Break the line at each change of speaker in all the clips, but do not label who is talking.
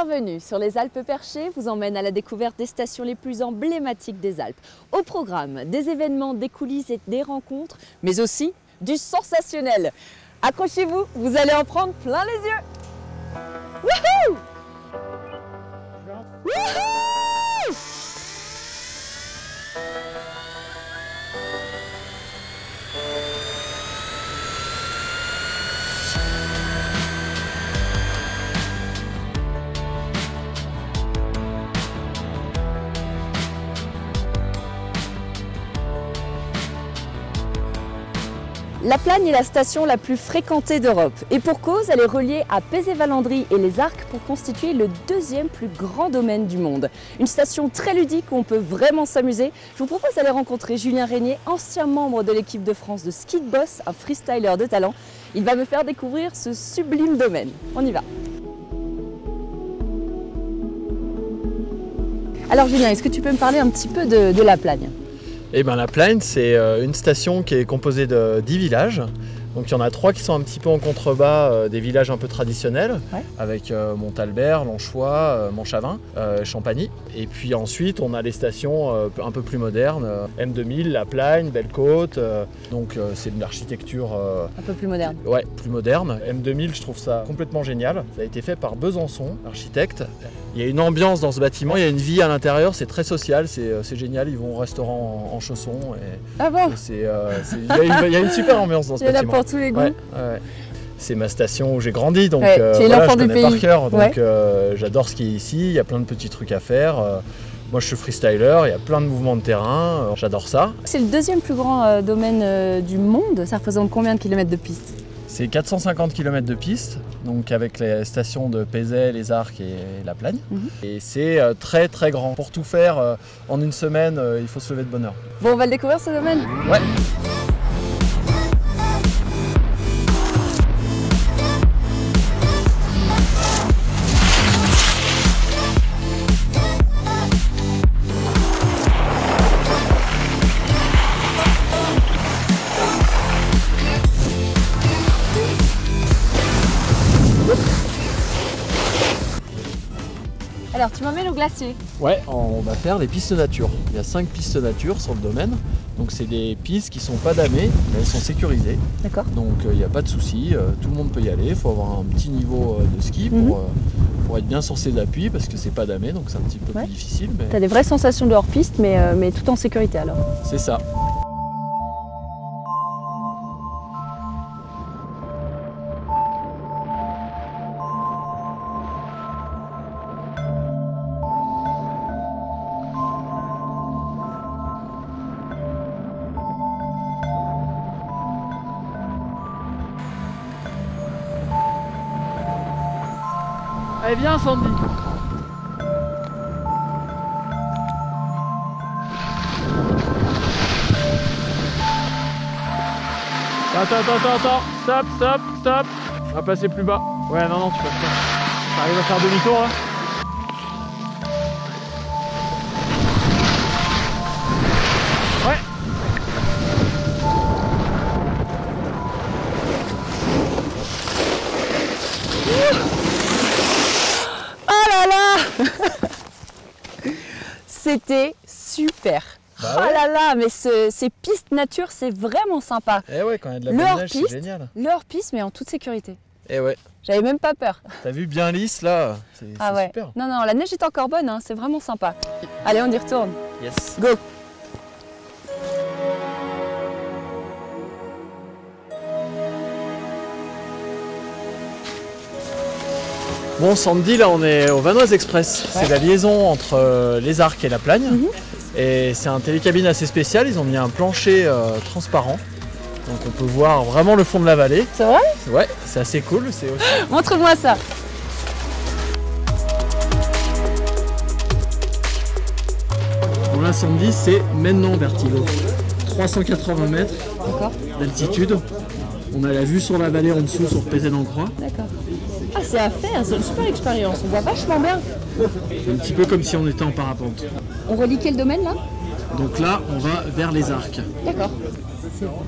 Bienvenue sur les Alpes Perchées, vous emmène à la découverte des stations les plus emblématiques des Alpes. Au programme, des événements, des coulisses et des rencontres, mais aussi du sensationnel. Accrochez-vous, vous allez en prendre plein les yeux. Wouhou! Wouhou! La Plagne est la station la plus fréquentée d'Europe et pour cause, elle est reliée à Pézé-Valandry et les Arcs pour constituer le deuxième plus grand domaine du monde. Une station très ludique où on peut vraiment s'amuser. Je vous propose d'aller rencontrer Julien Régnier, ancien membre de l'équipe de France de ski de boss, un freestyler de talent. Il va me faire découvrir ce sublime domaine. On y va. Alors Julien, est-ce que tu peux me parler un petit peu de la Plagne ?
Eh ben, la Plagne, c'est une station qui est composée de 10 villages. Donc il y en a 3 qui sont un petit peu en contrebas, des villages un peu traditionnels, ouais, avec Montalbert, Lanchois, Montchavin, Champagny. Et puis ensuite on a les stations un peu plus modernes, M2000, La Plagne, Belle-Côte. Donc c'est de l'architecture
un peu plus moderne.
Ouais, plus moderne. M2000, je trouve ça complètement génial. Ça a été fait par Besançon, architecte. Il y a une ambiance dans ce bâtiment, il y a une vie à l'intérieur, c'est très social, c'est génial. Ils vont au restaurant en chaussons. Et,
ah bon?
Il y a une super ambiance dans ce bâtiment.
Pour tous les goûts.
Ouais, ouais. C'est ma station où j'ai grandi, donc
tu es l'enfant
je
du
connais
pays.
Par cœur, donc
ouais.
J'adore skier ici, il y a plein de petits trucs à faire. Moi je suis freestyler, il y a plein de mouvements de terrain, j'adore ça.
C'est le deuxième plus grand domaine du monde, ça représente combien de kilomètres de piste?
C'est 450 km de piste, donc avec les stations de Pézé, les Arcs et la Plagne. Et c'est très très grand. Pour tout faire en une semaine, il faut se lever de bonne heure.
Bon, on va le découvrir ce domaine?
Ouais.
Alors tu m'emmènes au glacier?
Ouais, on va faire les pistes nature. Il y a 5 pistes nature sur le domaine. Donc c'est des pistes qui ne sont pas damées, mais elles sont sécurisées.
D'accord.
Donc il n'y a pas de souci, tout le monde peut y aller. Il faut avoir un petit niveau de ski pour être bien sur ses appuis parce que c'est pas damé, donc c'est un petit peu plus difficile. Mais...
Tu as des vraies sensations de hors-piste, mais tout en sécurité alors?
C'est ça. Allez, viens Sandy. Attends. Stop. On va passer plus bas. Ouais, non, tu passes pas. T'arrives à faire demi-tour là? Ouais.
C'était super.
Bah
oh
ouais.
là là, mais ces pistes nature, c'est vraiment sympa.
Eh ouais, quand il y a de la bonne neige, c'est génial.
Le hors-piste, mais en toute sécurité.
Eh ouais.
J'avais même pas peur.
T'as vu bien lisse là? C'est super.
Non, la neige est encore bonne, hein, c'est vraiment sympa. Allez, on y retourne.
Yes.
Go.
Bon Sandy, là on est au Vanoise Express. Ouais. C'est la liaison entre les Arcs et la Plagne. Et c'est un télécabine assez spécial, ils ont mis un plancher transparent. Donc on peut voir vraiment le fond de la vallée.
C'est vrai?
Ouais, c'est assez cool.
Montre-moi ça.
Bon là Sandy, c'est maintenant Bertilo. 380 mètres d'altitude. On a la vue sur la vallée en dessous, sur Pézé-d'Ancroix.
D'accord. Ah, c'est à faire, c'est une super expérience, on voit vachement bien.
C'est un petit peu comme si on était en parapente.
On relie quel domaine là?
Donc là, on va vers les Arcs.
D'accord.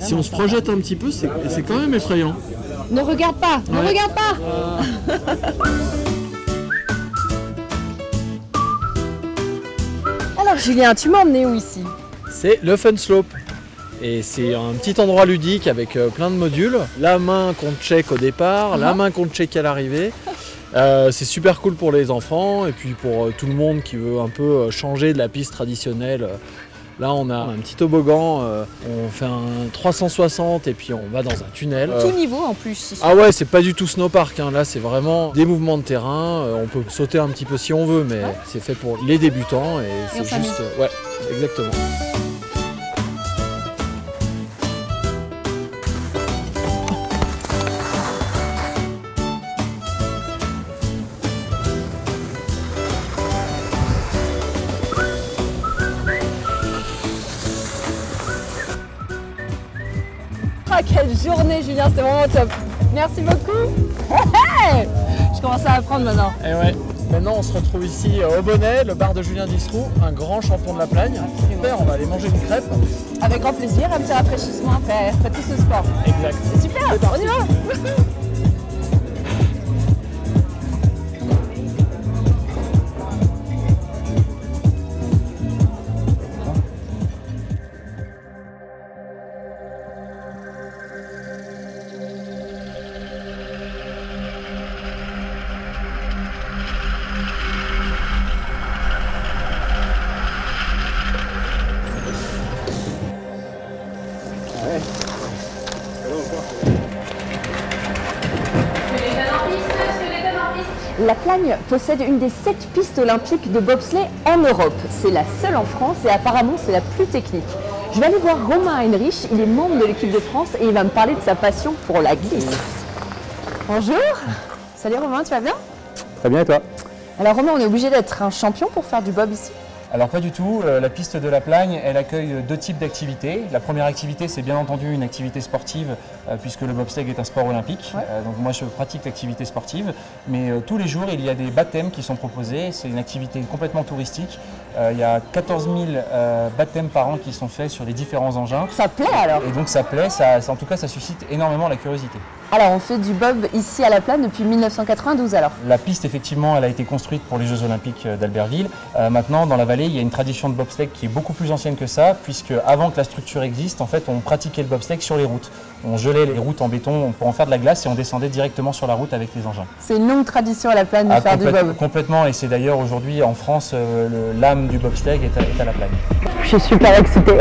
Si on se projette un petit peu, c'est quand même effrayant.
Ne regarde pas, ne regarde pas. Alors Julien, tu m'as emmené où ici?
C'est le Fun Slope. Et c'est un petit endroit ludique avec plein de modules. La main qu'on check au départ, la main qu'on check à l'arrivée. C'est super cool pour les enfants et puis pour tout le monde qui veut un peu changer de la piste traditionnelle. Là on a un petit toboggan, on fait un 360 et puis on va dans un tunnel.
Tout niveau en plus ici.
Ah ouais, c'est pas du tout snowpark, hein. Là c'est vraiment des mouvements de terrain. On peut sauter un petit peu si on veut, mais c'est fait pour les débutants et c'est juste... ouais, exactement.
Ah, quelle journée Julien, c'était vraiment top. Merci beaucoup. Je commence à apprendre maintenant.
Et ouais, maintenant on se retrouve ici au Bonnet, le bar de Julien Distroux, un grand champion de la Plagne. Super, on va aller manger une crêpe.
Avec grand plaisir, un petit rafraîchissement après tout ce sport.
Exact.
Super, on y va. La Plagne possède une des 7 pistes olympiques de bobsleigh en Europe. C'est la seule en France et apparemment c'est la plus technique. Je vais aller voir Romain Heinrich, il est membre de l'équipe de France et il va me parler de sa passion pour la glisse. Bonjour. Salut Romain, tu vas bien?
Très bien et toi?
Alors Romain, on est obligé d'être un champion pour faire du bob ici?
Alors pas du tout, la piste de la Plagne, elle accueille 2 types d'activités. La première activité, c'est bien entendu une activité sportive, puisque le bobsleigh est un sport olympique.
Ouais.
Donc moi je pratique l'activité sportive, mais tous les jours il y a des baptêmes qui sont proposés. C'est une activité complètement touristique. Il y a 14 000 baptêmes par an qui sont faits sur les différents engins.
Ça plaît alors?
Et donc ça plaît, en tout cas ça suscite énormément la curiosité.
Alors on fait du bob ici à la Plagne depuis 1992 alors?
La piste effectivement elle a été construite pour les Jeux Olympiques d'Albertville. Maintenant dans la vallée il y a une tradition de bobsleigh qui est beaucoup plus ancienne que ça, puisque avant que la structure existe, en fait on pratiquait le bobsleigh sur les routes. On gelait les routes en béton pour en faire de la glace et on descendait directement sur la route avec les engins.
C'est une longue tradition à la Plagne de faire du bob.
Complètement, et c'est d'ailleurs aujourd'hui en France l'âme du bobsleigh est à la Plagne.
Je suis super excitée.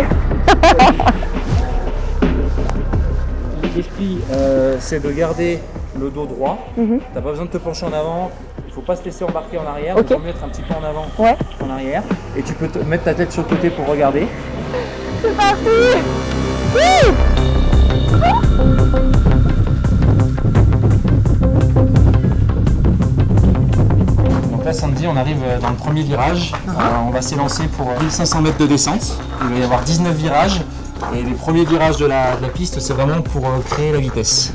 L'esprit, c'est de garder le dos droit. T'as pas besoin de te pencher en avant. Il ne faut pas se laisser embarquer en arrière.
Okay.
Il faut mettre un petit peu en avant, en arrière. Et tu peux mettre ta tête sur le côté pour regarder.
C'est parti.
Donc là, samedi, on arrive dans le premier virage. On va s'élancer pour 1500 mètres de descente. Il va y avoir 19 virages. Et les premiers virages de la piste, c'est vraiment pour créer la vitesse.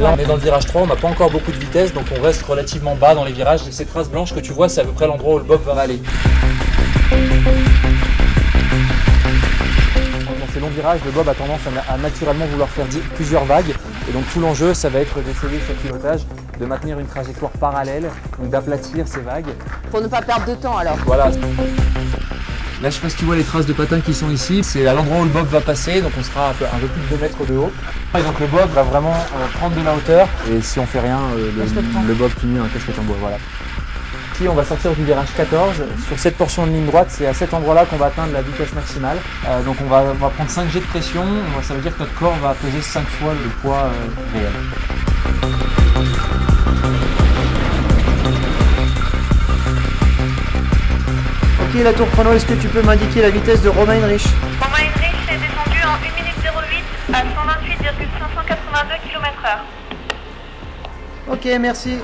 Là, on est dans le virage 3, on n'a pas encore beaucoup de vitesse, donc on reste relativement bas dans les virages. Ces traces blanches que tu vois, c'est à peu près l'endroit où le bob va aller. Dans ces longs virages, le bob a tendance à naturellement vouloir faire plusieurs vagues. Et donc tout l'enjeu, ça va être d'essayer sur le pilotage de maintenir une trajectoire parallèle, donc d'aplatir ces vagues.
Pour ne pas perdre de temps alors.
Voilà. Là, je sais pas si tu vois les traces de patins qui sont ici. C'est à l'endroit où le bob va passer, donc on sera un peu plus de 2 mètres de haut. Et donc le bob va vraiment prendre de la hauteur. Et si on fait rien, le bob finit en casquette en bois. Voilà. Ici, on va sortir du virage 14. Sur cette portion de ligne droite, c'est à cet endroit-là qu'on va atteindre la vitesse maximale. Donc on va prendre 5 jets de pression. Ça veut dire que notre corps va peser 5 fois le poids réel.
Ok, la tour chrono, est-ce que tu peux m'indiquer la vitesse de Romain Heinrich?
Romain Heinrich est descendu en 1 minute 08 à 128,582 km/h.
Ok, merci.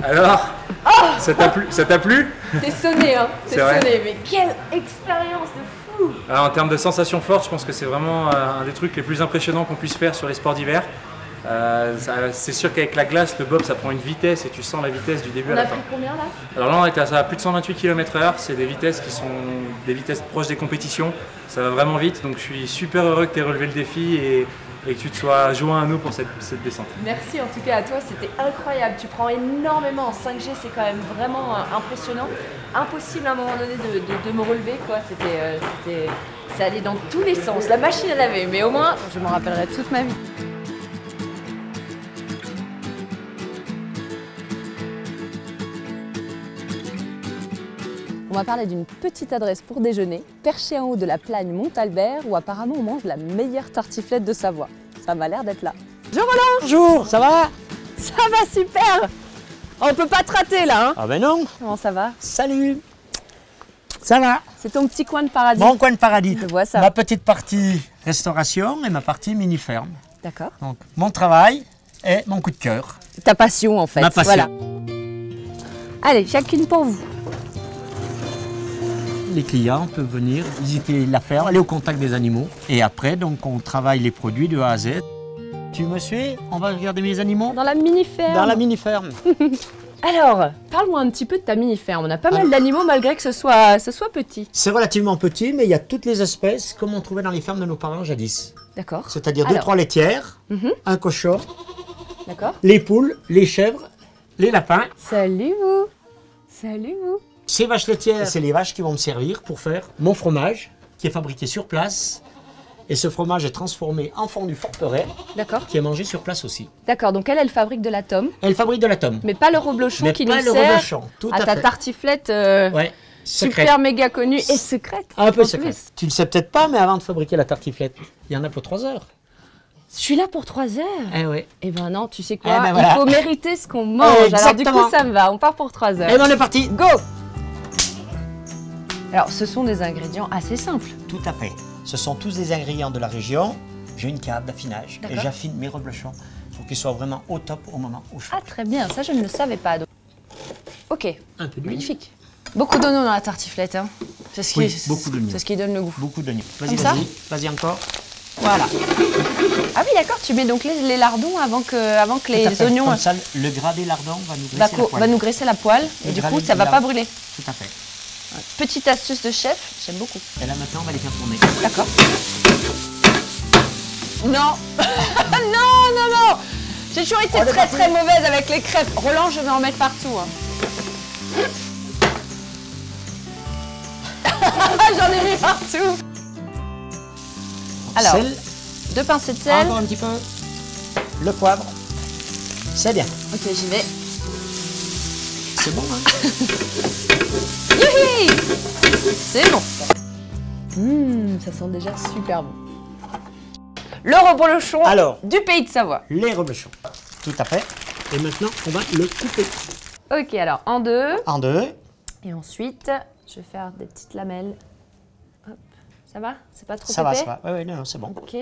Alors, ça t'a plu?
T'es sonné, hein. T'es
C'est vrai.
sonné, mais quelle expérience de fou!
Alors, en termes de sensations fortes, je pense que c'est vraiment un des trucs les plus impressionnants qu'on puisse faire sur les sports d'hiver.
C'est sûr qu'avec la glace, le bob ça prend une vitesse et tu sens la vitesse du début à la fin.
On a pris combien là?
Alors là on est à plus de 128 km/h, c'est des vitesses qui sont des vitesses proches des compétitions, ça va vraiment vite, donc je suis super heureux que tu aies relevé le défi et que tu te sois joint à nous pour cette descente.
Merci en tout cas à toi, c'était incroyable, tu prends énormément en 5G, c'est quand même vraiment impressionnant. Impossible à un moment donné de me relever quoi, ça allait dans tous les sens, la machine à laver, mais au moins je m'en rappellerai toute ma vie. On va parler d'une petite adresse pour déjeuner, perchée en haut de la plagne Montalbert, où apparemment on mange la meilleure tartiflette de Savoie. Ça m'a l'air d'être là. Bonjour Roland!
Bonjour, ça va?
Ça va super! On peut pas te rater là, hein?
Ah ben non!
Comment ça va?
Salut! Ça va?
C'est ton petit coin de paradis.
Mon coin de paradis.
Je vois ça.
Ma petite partie restauration et ma partie mini-ferme.
D'accord.
Donc mon travail et mon coup de cœur.
Ta passion en fait.
Ma passion.
Voilà. Allez, chacune pour vous.
Les clients peuvent venir visiter la ferme, aller au contact des animaux. Et après, donc, on travaille les produits de A à Z. Tu me suis? On va regarder mes animaux?
Dans la mini-ferme.
Dans la mini-ferme.
Alors, parle-moi un petit peu de ta mini-ferme. On a pas mal d'animaux malgré que ce soit petit.
C'est relativement petit, mais il y a toutes les espèces comme on trouvait dans les fermes de nos parents jadis.
D'accord.
C'est-à-dire 2-3 laitières, un cochon,
d'accord,
les poules, les chèvres, les lapins.
Salut vous. Salut vous.
Ces vaches laitières, c'est les vaches qui vont me servir pour faire mon fromage, qui est fabriqué sur place. Et ce fromage est transformé en fondu forperet,
d'accord,
qui est mangé sur place aussi.
D'accord, donc elle fabrique de la tome.
Elle fabrique de la tome.
Mais pas le reblochon qui nous sert à ta tartiflette
ouais,
super méga connue et secrète.
Un peu secrète. Tu le sais peut-être pas, mais avant de fabriquer la tartiflette, il y en a pour 3 heures.
Je suis là pour 3 heures.
Eh oui.
Eh ben non, tu sais quoi,
eh ben voilà.
Il faut mériter ce qu'on mange.
Exactement.
Alors du coup, ça me va, on part pour 3 heures.
Et ben on est parti.
Go! Alors, ce sont des ingrédients assez simples.
Tout à fait. Ce sont tous des ingrédients de la région. J'ai une cave d'affinage et j'affine mes reblochons pour qu'ils soient vraiment au top au moment où je fais.
Ah, très bien, ça je ne le savais pas. Donc. Ok,
un peu d'huile.
Magnifique. Beaucoup d'oignons dans la tartiflette, hein. C'est ce qui,
beaucoup d'oignons.
C'est ce qui donne le goût.
Beaucoup d'oignons. Vas-y,
Comme ça
vas-y encore.
Voilà. Ah oui, d'accord, tu mets donc les lardons avant que les oignons...
Comme ça, le gras des lardons va nous graisser la poêle.
Va nous graisser la poêle et du coup, ça ne va pas brûler.
Tout à fait.
Petite astuce de chef, j'aime beaucoup.
Et là maintenant, on va les faire tourner.
D'accord. Non. non. J'ai toujours été très mauvaise avec les crêpes. Roland, je vais en mettre partout. Hein. J'en ai mis partout. Alors, 2 pincées de sel.
Encore un petit peu. Le poivre. C'est bien.
Ok, j'y vais.
C'est bon, hein?
Youhi! C'est bon. Ça sent déjà super bon. Le reblochon du pays de Savoie.
Les reblochons. Tout à fait. Et maintenant, on va le couper.
Ok, alors en 2.
En 2.
Et ensuite, je vais faire des petites lamelles. Hop. Ça va? C'est pas trop
ça
épais?
Ça va. Oui, non, c'est bon.
Ok.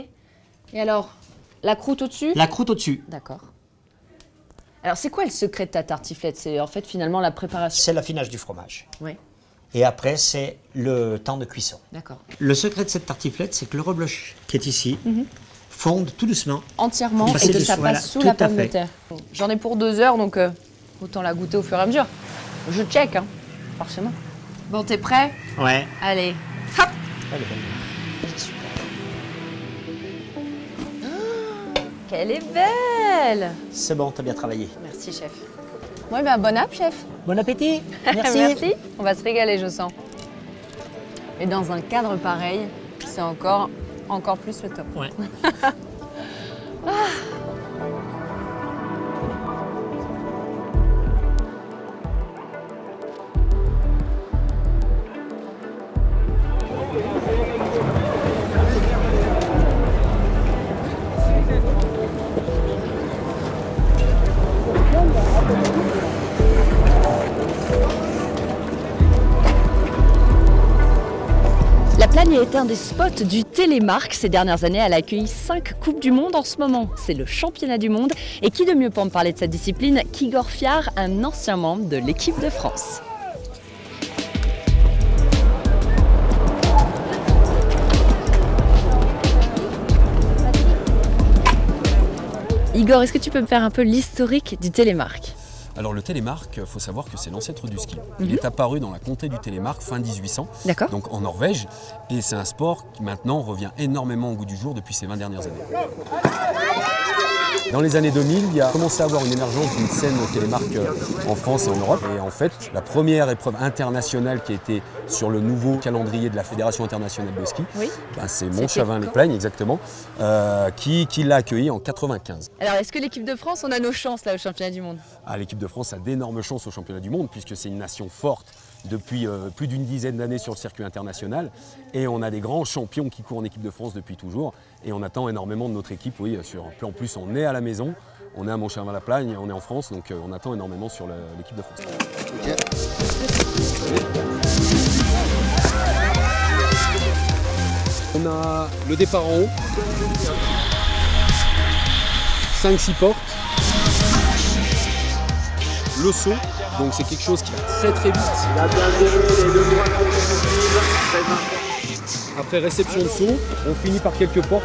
Et alors, la croûte au-dessus?
La croûte au-dessus.
D'accord. Alors, c'est quoi le secret de ta tartiflette? C'est en fait finalement la préparation.
C'est l'affinage du fromage.
Oui.
Et après, c'est le temps de cuisson.
D'accord.
Le secret de cette tartiflette, c'est que le rebloche qui est ici fonde tout doucement.
Entièrement et que ça passe sous la pomme de terre. J'en ai pour 2 heures, donc autant la goûter au fur et à mesure. Je check, hein, forcément. Bon, t'es prêt?
Ouais.
Allez, hop!
Elle est belle.
Qu'elle est belle!
C'est bon, t'as bien travaillé.
Merci, chef. Ouais, ben bon app, chef.
Bon appétit. Merci.
Merci. On va se régaler, je sens. Et dans un cadre pareil, c'est encore plus le top.
Ouais.
La Plagne est un des spots du Télémark. Ces dernières années, elle a accueilli 5 Coupes du Monde en ce moment. C'est le championnat du monde. Et qui de mieux pour me parler de cette discipline qu'Igor Fiard, un ancien membre de l'équipe de France. Igor, est-ce que tu peux me faire un peu l'historique du télémark?
Alors le télémark, il faut savoir que c'est l'ancêtre du ski. Il est apparu dans la comté du télémark fin 1800, donc en Norvège, et c'est un sport qui maintenant revient énormément au goût du jour depuis ces 20 dernières années. Dans les années 2000, il y a commencé à avoir une émergence d'une scène télémark en France et en Europe. Et en fait, la première épreuve internationale qui a été sur le nouveau calendrier de la Fédération internationale de ski, c'est Montchavin-les-Plaignes exactement, qui l'a accueilli en 95.
Alors est-ce que l'équipe de France, on a nos chances là au championnat du monde?
L'équipe de France a d'énormes chances au championnat du monde puisque c'est une nation forte depuis plus d'une dizaine d'années sur le circuit international et on a des grands champions qui courent en équipe de France depuis toujours et on attend énormément de notre équipe, en plus on est à la maison, on est à Montchavin-la-Plagne, on est en France donc on attend énormément sur l'équipe de France. On a le départ en haut, 5-6 portes, le saut, donc c'est quelque chose qui va très très vite. Après réception de saut, on finit par quelques portes.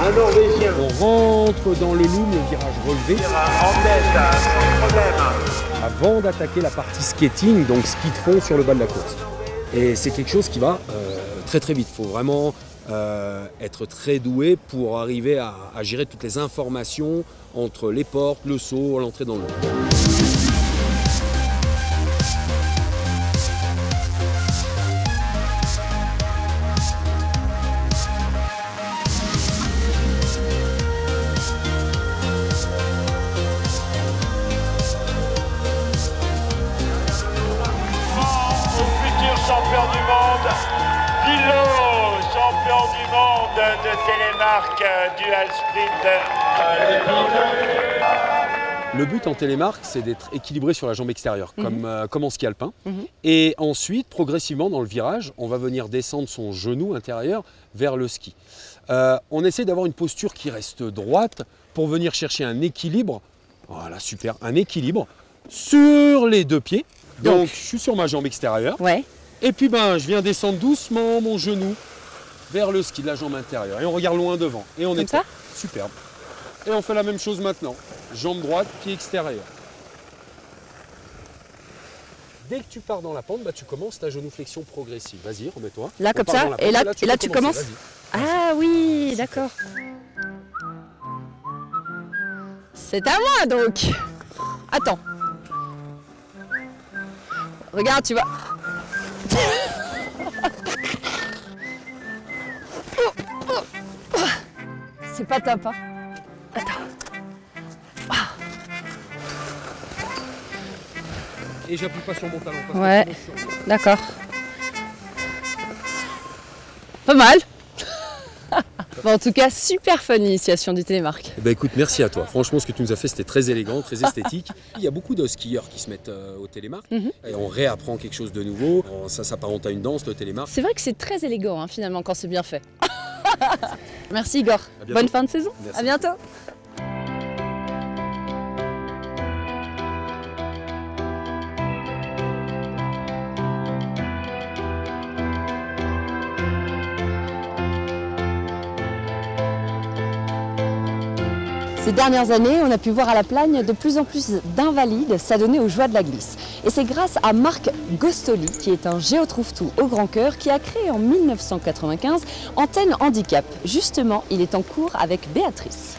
Un Norvégien. On rentre dans le loom, le virage relevé.
En tête, sans problème.
Avant d'attaquer la partie skating, donc ski de fond sur le bas de la course. Et c'est quelque chose qui va très très vite. Il faut vraiment être très doué pour arriver à gérer toutes les informations entre les portes, le saut, l'entrée dans le loom.
Champion du monde, Dilo, champion du monde de télémark dual sprint.
Le but en télémark, c'est d'être équilibré sur la jambe extérieure, comme en ski alpin. Et ensuite, progressivement, dans le virage, on va venir descendre son genou intérieur vers le ski. On essaie d'avoir une posture qui reste droite pour venir chercher un équilibre. Voilà, super, un équilibre sur les deux pieds. Donc, je suis sur ma jambe extérieure. Et puis je viens descendre doucement mon genou vers le ski de la jambe intérieure. Et on regarde loin devant. Et on est superbe. Et on fait la même chose maintenant. Jambe droite, pied extérieur. Dès que tu pars dans la pente, tu commences ta genuflexion progressive. Vas-y, remets-toi.
Là comme ça, et là tu commences. Ah oui, d'accord. C'est à moi donc. Attends. Regarde, tu vois. C'est pas top, hein. Attends.
Et j'appuie pas sur mon talon.
Ouais, d'accord. Pas mal. Bon, en tout cas, super fun l'initiation du télémark.
Écoute, merci à toi. Franchement, ce que tu nous as fait, c'était très élégant, très esthétique. Il y a beaucoup de skieurs qui se mettent au télémark. Et on réapprend quelque chose de nouveau. Ça s'apparente à une danse, le télémark.
C'est vrai que c'est très élégant, hein, finalement, quand c'est bien fait. Merci Igor. Bonne fin de saison.
Merci.
À bientôt. Ces dernières années, on a pu voir à la Plagne de plus en plus d'invalides s'adonner aux joies de la glisse. Et c'est grâce à Marc Gostoli, qui est un géotrouve-tout au grand cœur, qui a créé en 1995 Antenne Handicap. Justement, il est en cours avec Béatrice.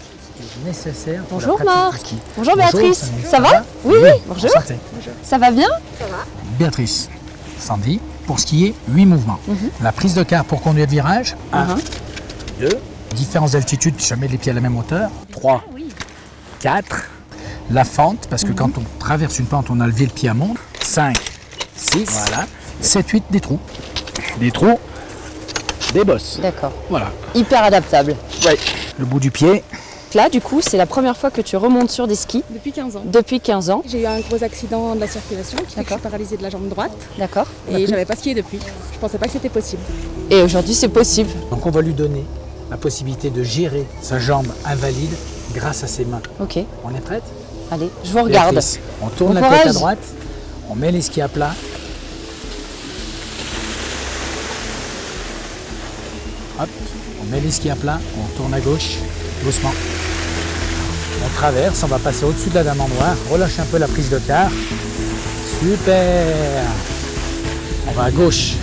Nécessaire.
Bonjour Marc. Bonjour Béatrice. Ça va? Oui, bonjour. Ça va bien? Ça va.
Béatrice, Sandy, pour skier, 8 mouvements. La prise de quart pour conduire de virage, 1, 2, différence d'altitude, puis je mets les pieds à la même hauteur, 3, 4, la fente, parce que quand on traverse une pente, on a levé le pied à monte, 5, 6, voilà, 7, 8, des trous. Des trous, des bosses.
D'accord.
Voilà.
Hyper adaptable.
Ouais. Le bout du pied.
Là, du coup, c'est la première fois que tu remontes sur des skis.
Depuis 15 ans.
Depuis 15 ans.
J'ai eu un gros accident de la circulation qui fait que je suis paralysée de la jambe droite.
D'accord.
Et j'avais pas skié depuis. Je pensais pas que c'était possible.
Et aujourd'hui, c'est possible.
Donc on va lui donner la possibilité de gérer sa jambe invalide grâce à ses mains.
Ok.
On est prête?
Allez, je vous regarde.
Béatrice, on tourne
Bon
la tête
courage.
à droite, on met les skis à plat. Hop. On met les skis à plat, on tourne à gauche, doucement. On traverse, on va passer au-dessus de la dame en noir, relâche un peu la prise de quart. Super. On va à gauche.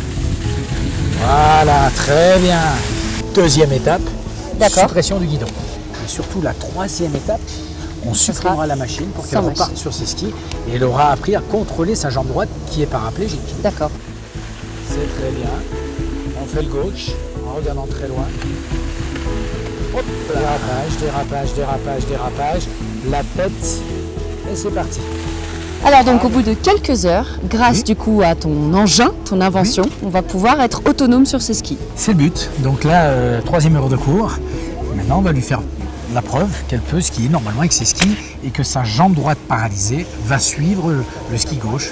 Voilà, très bien. Deuxième étape, suppression du guidon. Et surtout la troisième étape, on supprimera la machine pour qu'elle reparte sur ses skis et elle aura appris à contrôler sa jambe droite qui est paraplégique.
D'accord.
C'est très bien. On fait le gauche en regardant très loin. Hop, dérapage, dérapage, dérapage, dérapage. La tête et c'est parti.
Alors donc au bout de quelques heures, grâce du coup à ton engin, ton invention, on va pouvoir être autonome sur ses skis.
C'est le but. Donc là, troisième heure de cours. Maintenant, on va lui faire la preuve qu'elle peut skier normalement avec ses skis et que sa jambe droite paralysée va suivre le ski gauche.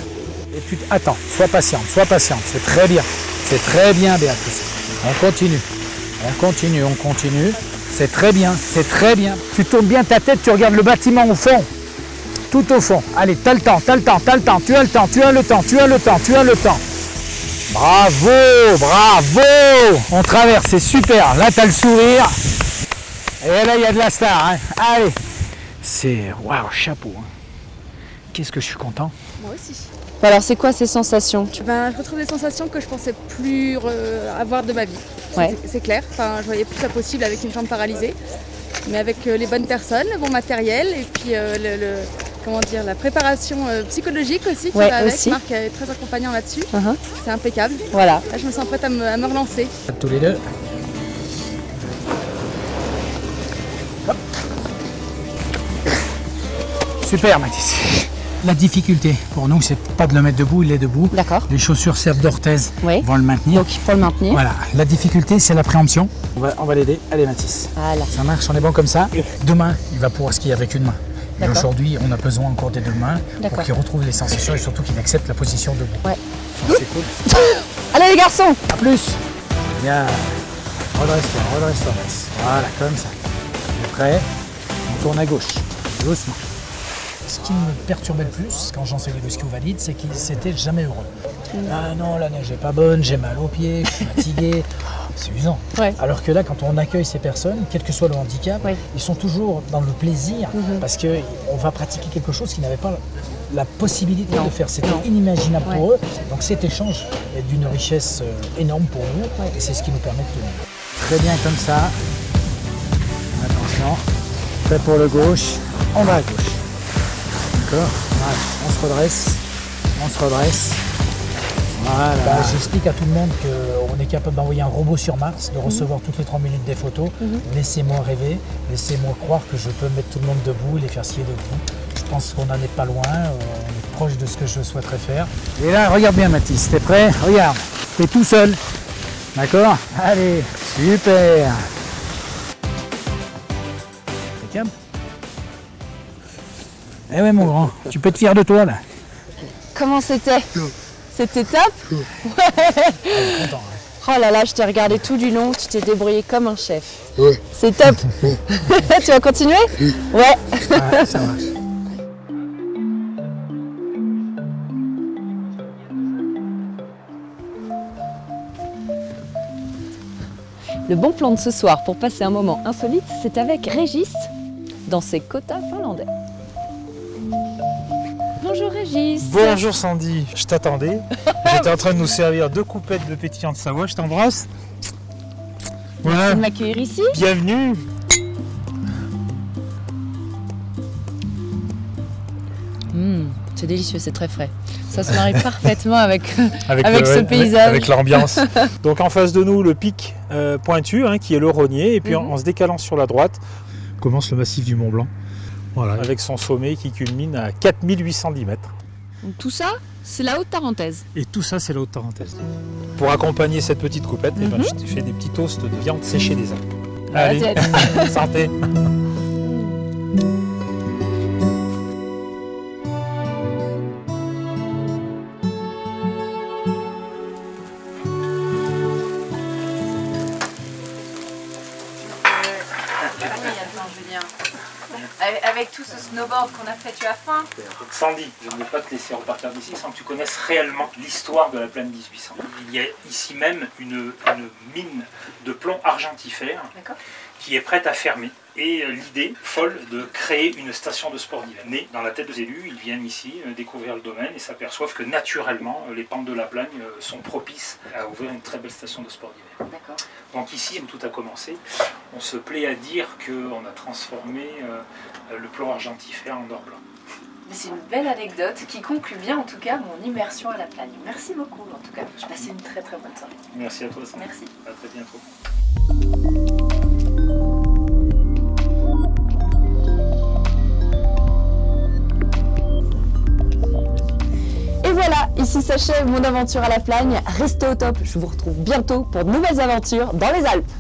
Et puis attends, sois patiente, c'est très bien. C'est très bien, Béatrice. On continue, on continue, on continue. C'est très bien, c'est très bien. Tu tournes bien ta tête, tu regardes le bâtiment au fond. Tout au fond. Allez, t'as le temps, t'as le temps, t'as le temps, tu as le temps, tu as le temps, tu as le temps, tu as le temps. Bravo, bravo. On traverse, c'est super. Là, t'as le sourire. Et là, il y a de la star. Hein. Allez. C'est... Waouh, chapeau. Hein. Qu'est-ce que je suis content.
Moi aussi.
Alors, c'est quoi ces sensations?
Je retrouve des sensations que je pensais plus avoir de ma vie.
Ouais.
C'est clair. Enfin, je voyais plus ça possible avec une jambe paralysée. Mais avec les bonnes personnes, le bon matériel et puis comment dire, la préparation psychologique aussi qui va avec. Marc est très accompagnant là-dessus. C'est impeccable.
Voilà.
Là, je me sens prête à me relancer.
Tous les deux. Hop. Super, Mathis. La difficulté pour nous, c'est pas de le mettre debout, il est debout.
D'accord.
Les chaussures servent d'orthèse vont le maintenir.
Donc, pour le maintenir.
Voilà. La difficulté, c'est la préemption. On va l'aider. Allez, Mathis.
Voilà.
Ça marche, on est bon comme ça. Demain, il va pouvoir skier avec une main. Et aujourd'hui, on a besoin encore des deux mains pour qu'il retrouve les sensations et surtout qu'il accepte la position debout.
Ouais.
C'est cool.
Allez les garçons.
À plus. Bien. Redresse-toi, redresse-toi. Voilà, comme ça. Prêt. On tourne à gauche. Doucement. Ce qui me perturbait le plus quand j'enseignais le ski valide, c'est qu'ils n'étaient jamais heureux. Ah non, la neige n'est pas bonne, j'ai mal aux pieds, je suis fatigué. C'est usant. Alors que là, quand on accueille ces personnes, quel que soit le handicap, ils sont toujours dans le plaisir parce qu'on va pratiquer quelque chose qu'ils n'avaient pas la possibilité de faire. C'était inimaginable pour eux. Donc cet échange est d'une richesse énorme pour nous et c'est ce qui nous permet de tenir. Très bien comme ça. Attention. Prêt pour le gauche. On va à gauche. D'accord. Voilà. On se redresse. On se redresse. Voilà. J'explique à tout le monde qu'on est capable d'envoyer un robot sur Mars, de recevoir toutes les 3 minutes des photos. Laissez-moi rêver, laissez-moi croire que je peux mettre tout le monde debout et les faire skier debout. Je pense qu'on n'en est pas loin, on est proche de ce que je souhaiterais faire. Et là, regarde bien Mathis, t'es prêt? Regarde, t'es tout seul. D'accord? Allez, super. Impeccable. Eh ouais mon grand, tu peux être fier de toi là.
Comment c'était? C'était top? Ouais. Oh là là, je t'ai regardé tout du long, tu t'es débrouillé comme un chef.
Ouais.
C'est top. Tu vas continuer? Ouais.
Ça marche.
Le bon plan de ce soir pour passer un moment insolite, c'est avec Régis dans ses quotas finlandais. Bonjour Régis.
Bonjour Sandy, je t'attendais. J'étais en train de nous servir 2 coupettes de pétillant de Savoie, je t'embrasse.
Merci de m'accueillir ici.
Bienvenue.
C'est délicieux, c'est très frais. Ça se marie parfaitement avec ce paysage.
Avec l'ambiance. Donc en face de nous, le pic pointu, qui est le Rognier. Et puis en se décalant sur la droite, commence le massif du Mont Blanc. Voilà, avec son sommet qui culmine à 4810 mètres.
Donc tout ça, c'est la Haute-Tarentaise.
Et tout ça, c'est la Haute-Tarentaise. Pour accompagner cette petite coupette, je t'ai fait des petits toasts de viande séchée des Alpes. Allez, santé.
avec tout ce snowboard qu'on a fait, tu as faim?
Donc Sandy, je ne vais pas te laisser repartir d'ici sans que tu connaisses réellement l'histoire de la plaine 1800. Il y a ici même une mine de plomb argentifère qui est prête à fermer. Et l'idée folle de créer une station de sport d'hiver. Née dans la tête des élus, ils viennent ici découvrir le domaine et s'aperçoivent que naturellement les pentes de la plagne sont propices à ouvrir une très belle station de sport d'hiver. Donc ici où tout a commencé, on se plaît à dire qu'on a transformé le plomb argentifère en or blanc.
C'est une belle anecdote qui conclut bien en tout cas mon immersion à la plagne. Merci beaucoup en tout cas, j'ai passé une très très bonne soirée.
Merci à toi Sandy.
Merci.
À très bientôt.
Et voilà, ici s'achève mon aventure à la plagne. Restez au top, je vous retrouve bientôt pour de nouvelles aventures dans les Alpes.